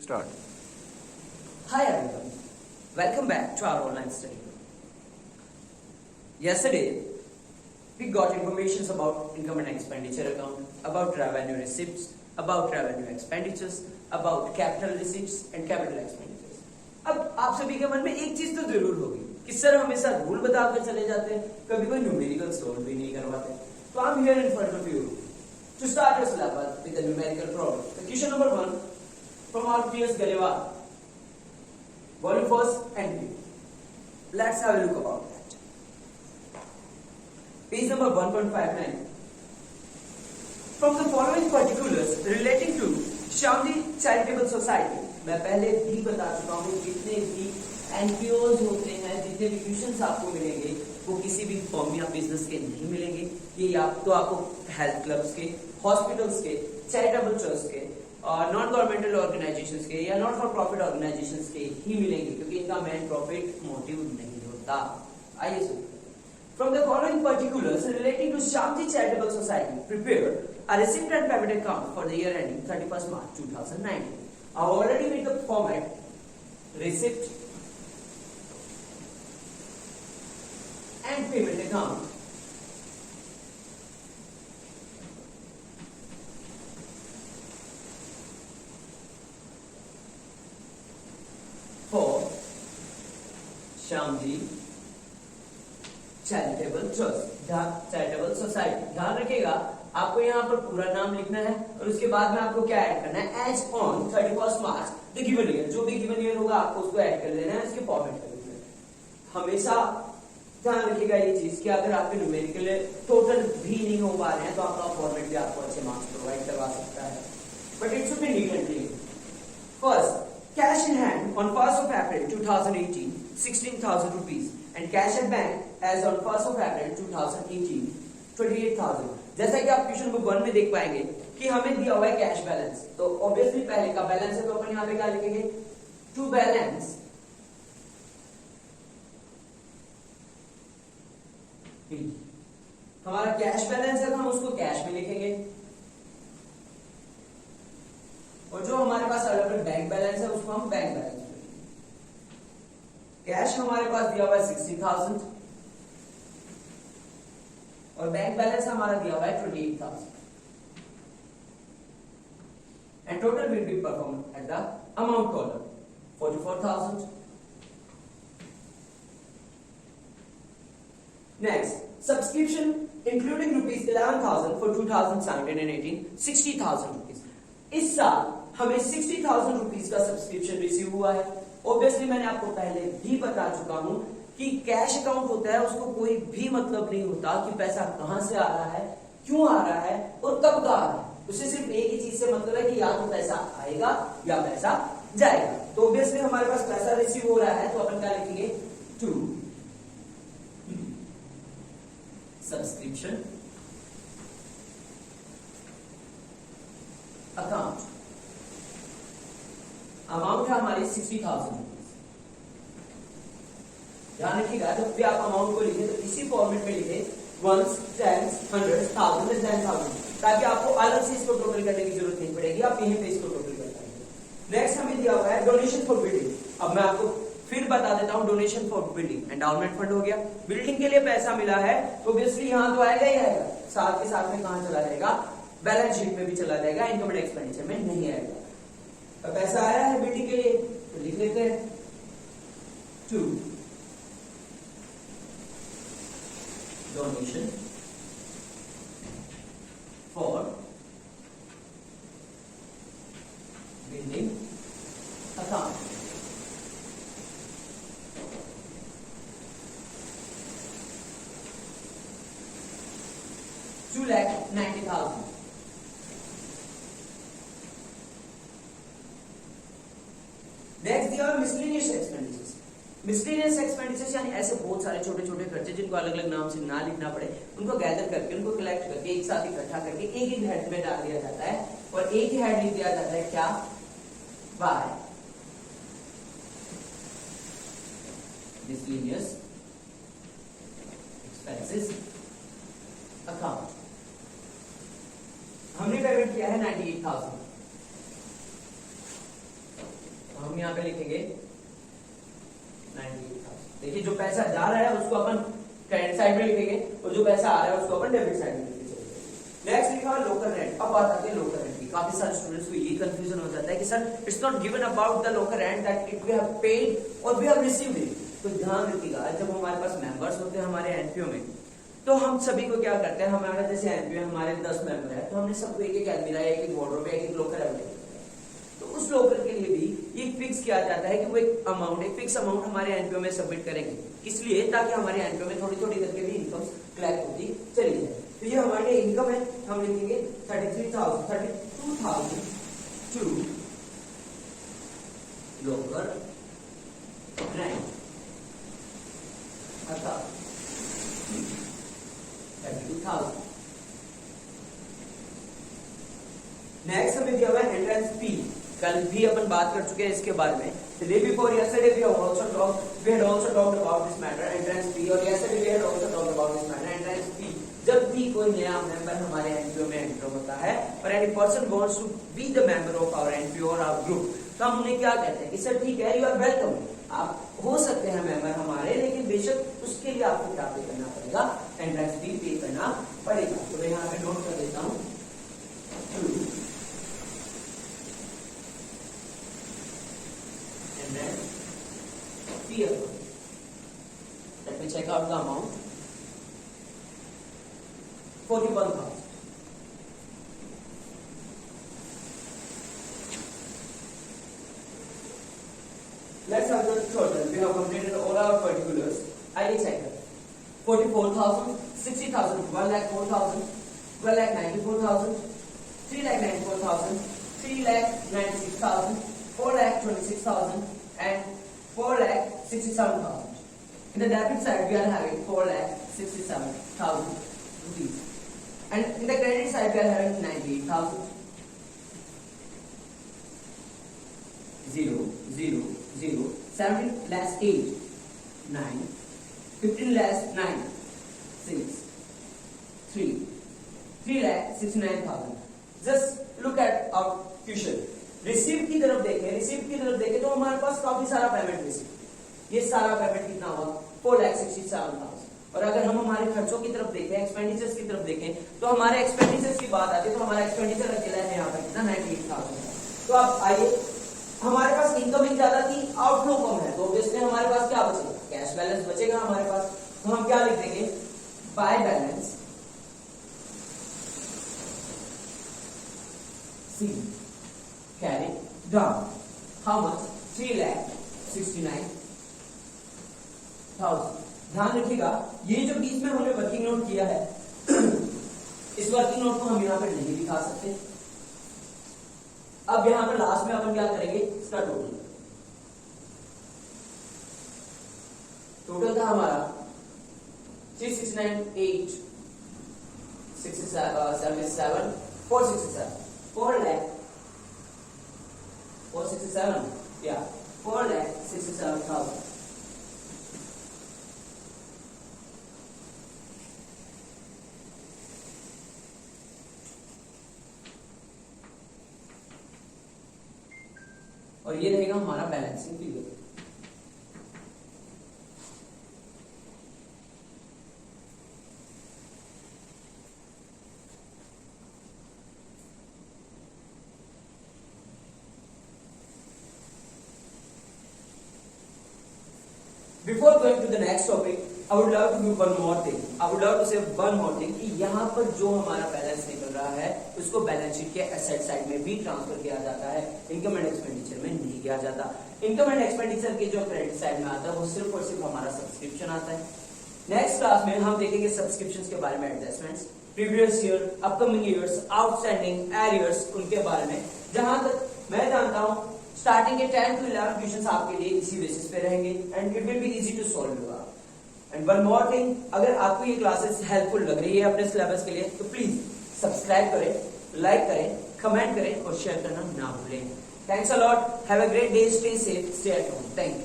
Start. Hi everyone, welcome back to our online study. Yesterday, we got information about income and expenditure account, about revenue receipts, about revenue expenditures, about capital receipts and capital expenditures. अब आप सभी के मन में एक चीज तो जरूर होगी कि सर हमेशा रूल बताकर चले जाते हैं, कभी कोई न्यूमेरिकल सॉल्व भी नहीं करवाते. तो I'm here in front of you to start your syllabus with the numerical problem. The question number 1 from our PS Galewal. Volume first and view. Let's have a look about that. Page number 1.59. From the following particulars relating to Shamdi Charitable Society, मैं पहले भी बता चुका हूँ जितने भी एनपीओज होते हैं, जितने भी ट्यूशंस आपको मिलेंगे वो किसी भी फर्म या बिजनेस के नहीं मिलेंगे. ये या तो आपको हेल्थ क्लब्स के, हॉस्पिटल्स के, चैरिटेबल ट्रस्ट के, नॉन गवर्नमेंटल ऑर्गेनाइजेशंस के या नॉट फॉर प्रॉफिट ऑर्गेनाइजेशंस के ही मिलेंगे क्योंकि इनका मेन प्रॉफिट मोटिव नहीं होता. आइए सुनिए. From the following particulars relating to Shamji Charitable Society, prepare a receipt and payment account for the year ending 31st March 2019. I've already made the format receipt and payment account. For Shamji charitable trust, charitable society. ध्यान रखिएगा आपको यहाँ पर पूरा नाम लिखना है और उसके बाद में आपको क्या ऐड करना है, as on 31st March the given year. जो भी गिवन ईयर होगा आपको उसको ऐड कर देना है, इसके फॉर्मेट कर देना है. हमेशा ध्यान रखिएगा ये चीज कि अगर आपके न्यूमेरिकल टोटल भी नहीं हो पा रहे हैं तो आपका फॉर्मेट भी आपको अच्छे मार्क्स प्रोवाइड करवा सकता है. But it should be neat and clean. First, cash in hand on 1st of April 2018 16,000 rupees and cash at bank as on 1st of April 2018 28,000. जैसा कि आप क्वेश्चन बुक 1 में देख पाएंगे कि हमें दिया हुआ है कैश बैलेंस, तो ऑब्वियसली पहले का बैलेंस है तो अपन यहाँ पे क्या लिखेंगे, टू बैलेंस हमारा कैश बैलेंस है तो हम उसको कैश में लिखेंगे और जो हमारे पास अलग बैंक बैलेंस है उसको हम बैंक बैलेंस में लिखेंगे. कैश हमारे पास दिया हुआ है 60,000 और बैंक बैलेंस हमारा दिया हुआ है 28,000 and total will be performed at the amount column 44,000. Next, subscription including rupees 11,000 for 2017 and 18 60,000 rupees. इस साल हमें 60,000 रुपीज का सब्सक्रिप्शन रिसीव हुआ है. ऑब्वियसली मैंने आपको पहले भी बता चुका हूं कि कैश अकाउंट होता है उसको कोई भी मतलब नहीं होता कि पैसा कहां से आ रहा है, क्यों आ रहा है और कब का आ रहा है. उसे सिर्फ एक ही चीज से मतलब है कि या तो पैसा आएगा या पैसा जाएगा. तो ऑब्वियसली हमारे पास पैसा रिसीव हो रहा है तो अपन क्या लिखेंगे, टू सब्सक्रिप्शन अकाउंट. अमाउंट है हमारी 60,000 रुपीज. ध्यान रखिएगा जब भी आप अमाउंट को लिखें तो इसी फॉर्मेट में लिखें, ones, tens, hundred, thousand and 10,000, ताकि आपको अलग से इसको टोटल करने की जरूरत नहीं पड़ेगी, आप यहीं पे इसको टोटल कर पाएंगे. नेक्स्ट हमें दिया हुआ है डोनेशन फॉर बिल्डिंग. अब मैं आपको फिर बता देता हूं, donation for building endowment fund हो गया. बिल्डिंग के लिए पैसा मिला है तो ऑब्वियसली यहां तो आएगा ही आएगा, साथ के साथ में कहां चला जाएगा, बैलेंस शीट में भी चला जाएगा, इनकम एंड एक्सपेंडिचर में नहीं आएगा. तो पैसा आया है बिल्डिंग के लिए तो लिख लेते हैं, to donation for building account. $2,90,000. Next दिया हुआ मिसलेनियस एक्सपेंडिचर्स. मिसलेनियस एक्सपेंडिचर्स यानी ऐसे बहुत सारे छोटे छोटे खर्चे जिनको अलग अलग नाम से ना लिखना पड़े, उनको गैदर करके, उनको कलेक्ट करके एक साथ इकट्ठा करके एक ही हेड में डाल दिया जाता है और एक ही हेड लिख दिया जाता है क्या, बाय मिसलेनियस एक्सपेंसेस अकाउंट. हमने पेमेंट किया है 98,000. हम यहाँ पे लिखेंगे 98,000। देखिए जो पैसा जा रहा है उसको अपन क्रेडिट साइड में लिखेंगे और जो पैसा आ रहा है उसको अपन डेबिट साइड में लिखेंगे। नेक्स्ट लिखा हुआ लोकल रेंट। अब बात आती है लोकल रेंट की। काफी सारे स्टूडेंट्स को ये कंफ्यूजन हो जाता है कि sir it's not given about the local rent that it we have paid और वी हैव रिसीव्ड इट। तो ध्यान रखिएगा, जब हमारे पास मेंबर्स होते हैं हमारे एनपीओ में, तो हम सभी को क्या करते हैं, हमारा जैसे एनपीओ हमारे 10 मेंबर है तो हमने सबको एक एक अलमीरा, एक एक वार्डरोब, एक एक लोकर अवेलेबल। तो उस लोकर के लिए भी एक फिक्स किया जाता है कि वो एक अमाउंट, एक फिक्स अमाउंट हमारे एनपीओ में सबमिट करेंगे। इसलिए ताकि हमारे एनपीओ में थोड़ी थोड़ी करके भी इनकम कलेक्ट होती चली जाए। तो ये हमारे लिए इनकम है, हम लिखेंगे 32,000 टू लोकर रेंट, अर्थात 32,000। नेक्स्ट हमें दिया हुआ है एंट्रेंस फी। कल भी अपन बात कर चुके हैं इसके बारे में। The day before yesterday we had also talked about this matter, entrance fee, और yesterday we had also talked about this matter, entrance fee। जब भी कोई नया मेंबर हमारे एनपीओ में एंटर होता है और any person wants to be the member of our NPO और आवर ग्रुप, तो हम उन्हें क्या कहते हैं कि सर ठीक है, यू आर वेलकम, आप हो सकते हैं मेंबर हमारे, लेकिन बेशक उसके लिए आपको क्या पे करना पड़ेगा, एंट्रेंस फी पे करना पड़ेगा। तो मैं यहाँ पे नोट कर देता हूँ fee amount. Let me check out the amount. 41,000. Let's have the total. We have completed all our particulars. I check it. 44,000, 60,000, 1,04,000, 12,94,000, 3,94,000, 3,96,000, 4,26,000, and 4,67,000. In the debit side, we are having 4,67,000 rupees, and in the credit side, we are having 98,000. 0, 0, 0, 17 less 8, 9, 15 less 9, 6, 3, 3,69,000. Just look at our future. Receive की तरफ देखें तो हमारे पास काफी सारा payment receive. ये सारा payment कितना हुआ, 4,67,000। और अगर हम हमारे खर्चों की तरफ देखें, एक्सपेंडिचर्स की तरफ देखें, तो हमारे एक्सपेंडिचर्स की बात आती है तो हमारा एक्सपेंडिचर अकेला है यहाँ पर कितना, 98,000। तो अब आइए, हमारे पास इनकमिंग ज्यादा थी, आउटफ्लो कम है, तो ऑब्वियसली हमारे पास क्या बचेगा, कैश बैलेंस बचेगा हमारे पास। तो हम क्या लिख देंगे, by balance c carry down. How much? 3,69,000. ध्यान रखिएगा, ये जो बीच में हमने वर्किंग नोट किया है इस वर्किंग नोट को हम यहाँ पे नहीं दिखा सकते। अब यहाँ पर लास्ट में अपन क्या करेंगे, इसका टोटल था हमारा 3,69,877, 467, 4,67, yeah, 4,67,000. और ये रहेगा हमारा balancing figure. Before going to the next topic, I would love to do one more thing. I would love to say one more thing कि यहाँ पर जो हमारा बैलेंस निकल रहा है उसको बैलेंस शीट के एसेट साइड में भी ट्रांसफर किया जाता है, इनकम एंड एक्सपेंडिचर में नहीं किया जाता। इनकम एंड एक्सपेंडिचर के जो क्रेडिट साइड में आता है वो सिर्फ और सिर्फ हमारा सब्सक्रिप्शन आता है। नेक्स्ट क्लास में हम देखेंगे सब्सक्रिप्शन के बारे में, adjustments, previous year, upcoming years, outstanding arrears, उनके बारे में। जहां तक मैं जानता हूँ स्टार्टिंग के 10 to 11 क्वेश्चंस आपके लिए इसी बेसिस पे रहेंगे and it will be easy to solve होगा। एंड वन मोर थिंग, अगर आपको ये क्लासेस हेल्पफुल लग रही है अपने सिलेबस के लिए तो प्लीज सब्सक्राइब करें, लाइक करें, कमेंट करें और शेयर करना ना भूलें। Thanks a lot, have a great day, stay safe, stay at home, thank you.